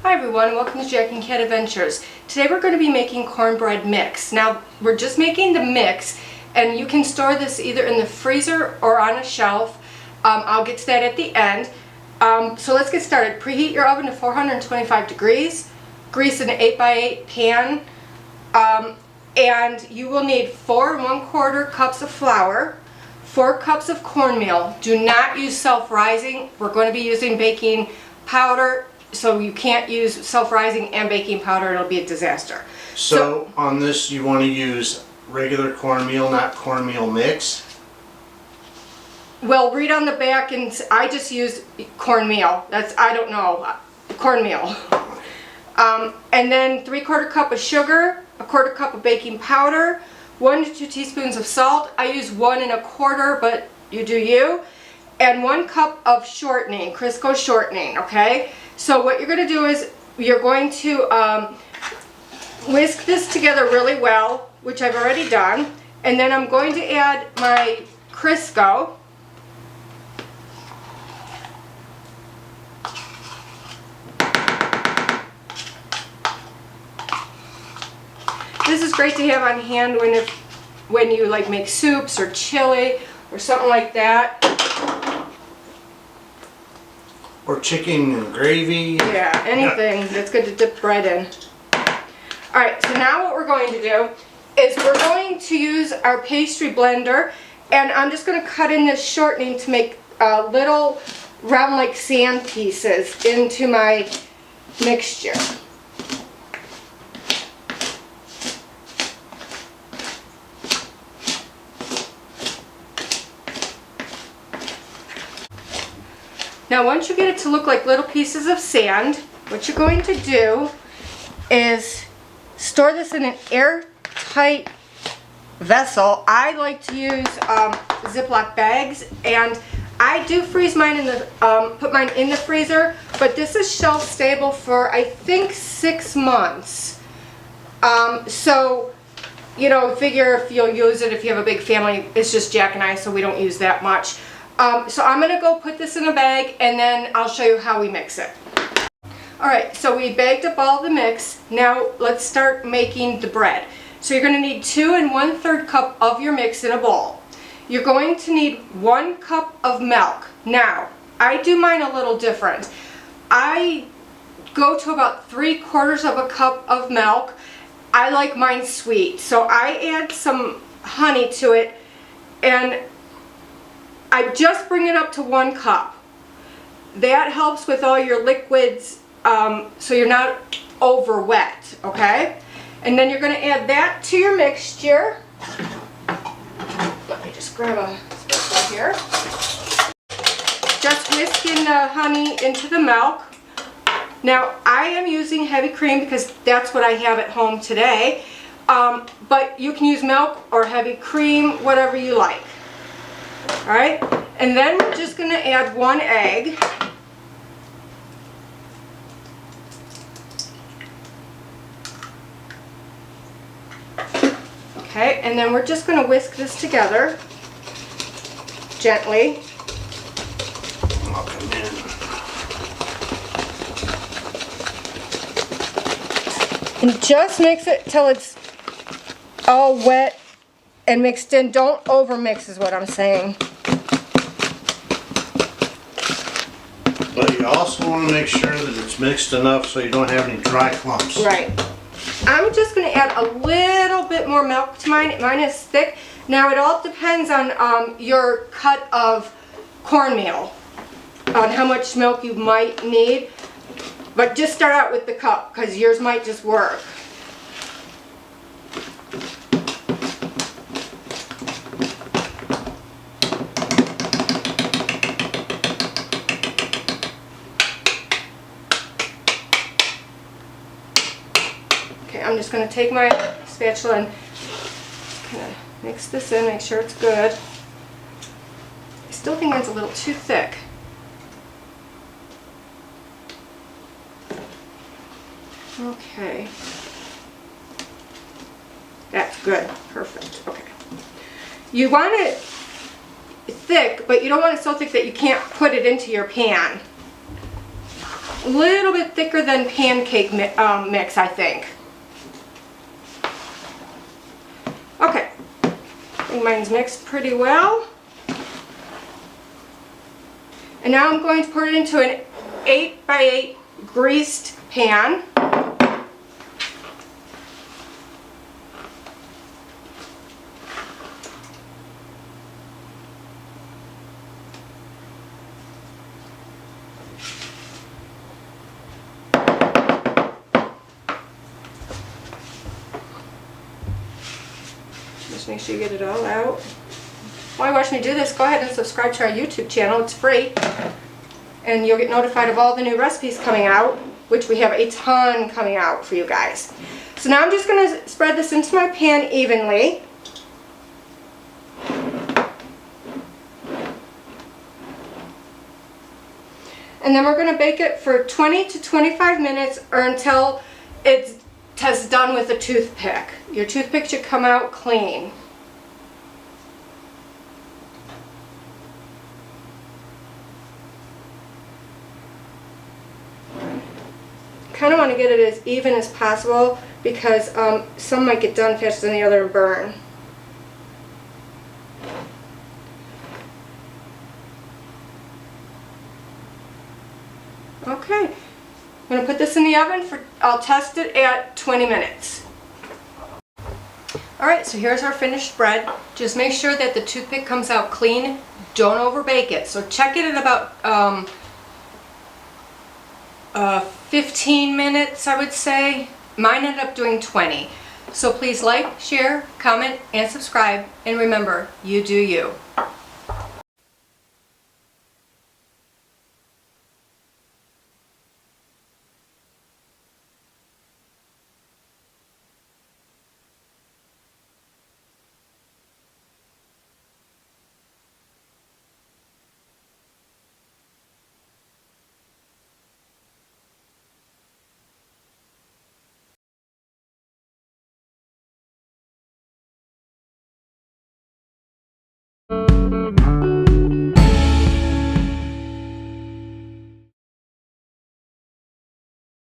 Hi everyone, welcome to Jack and Cat Adventures. Today we're going to be making cornbread mix. Now we're just making the mix and you can store this either in the freezer or on a shelf. I'll get to that at the end. So let's get started. Preheat your oven to 425 degrees. Grease an 8x8 pan. And you will need 4 1/4 cups of flour, 4 cups of cornmeal. Do not use self-rising. We're going to be using baking powder. So you can't use self-rising and baking powder, it'll be a disaster. So on this you want to use regular cornmeal, not cornmeal mix? Well, read on the back, and I just used cornmeal. I don't know, cornmeal. And then 3/4 cup of sugar, 1/4 cup of baking powder, 1 to 2 teaspoons of salt. I use 1 1/4, but you do you. And 1 cup of shortening, Crisco shortening, okay? So what you're going to do is you're going to whisk this together really well, which I've already done. And then I'm going to add my Crisco. This is great to have on hand when you like make soups or chili or something like that. Or chicken and gravy. Yeah, anything that's good to dip bread in. Alright, so now what we're going to do is we're going to use our pastry blender, and I'm just going to cut in this shortening to make little round like sand pieces into my mixture. Now once you get it to look like little pieces of sand, what you're going to do is store this in an airtight vessel. I like to use Ziploc bags, and I do freeze mine in the put mine in the freezer, but this is shelf stable for I think 6 months. So you know, figure if you'll use it if you have a big family. It's just Jack and I, so we don't use that much. So I'm going to go put this in a bag, and then I'll show you how we mix it. Alright, so we bagged up all the mix. Now let's start making the bread. So you're going to need 2 1/3 cup of your mix in a bowl. You're going to need 1 cup of milk. Now, I do mine a little different. I go to about 3/4 of a cup of milk. I like mine sweet, so I add some honey to it, and I just bring it up to 1 cup. That helps with all your liquids, so you're not over wet, okay? And then you're going to add that to your mixture. Let me just grab a spatula here. Just whisking the honey into the milk. Now I am using heavy cream because that's what I have at home today. But you can use milk or heavy cream, whatever you like. Alright, and then we're just going to add 1 egg. Okay, and then we're just going to whisk this together gently. I'll come in. And just mix it till it's all wet and mixed in. Don't over mix is what I'm saying. But you also want to make sure that it's mixed enough so you don't have any dry clumps. Right. I'm just going to add a little bit more milk to mine. Mine is thick. Now it all depends on your cut of cornmeal, on how much milk you might need. But just start out with the cup because yours might just work. I'm just going to take my spatula and kind of mix this in, make sure it's good. I still think it's a little too thick. Okay. That's good. Perfect. Okay. You want it thick, but you don't want it so thick that you can't put it into your pan. a little bit thicker than pancake mix, I think. Okay, I think mine's mixed pretty well. And now I'm going to put it into an 8x8 greased pan. Just make sure you get it all out. While you watch me do this, go ahead and subscribe to our YouTube channel. It's free. And you'll get notified of all the new recipes coming out, which we have a ton coming out for you guys. So now I'm just going to spread this into my pan evenly. And then we're going to bake it for 20 to 25 minutes or until it's done with a toothpick. Your toothpick should come out clean. Kind of want to get it as even as possible because some might get done faster than the other and burn. Okay, I'm going to put this in the oven for, I'll test it at 20 minutes. Alright, so here's our finished bread. Just make sure that the toothpick comes out clean. Don't overbake it. So check it in about 15 minutes, I would say. Mine ended up doing 20. So please like, share, comment, and subscribe. And remember, you do you.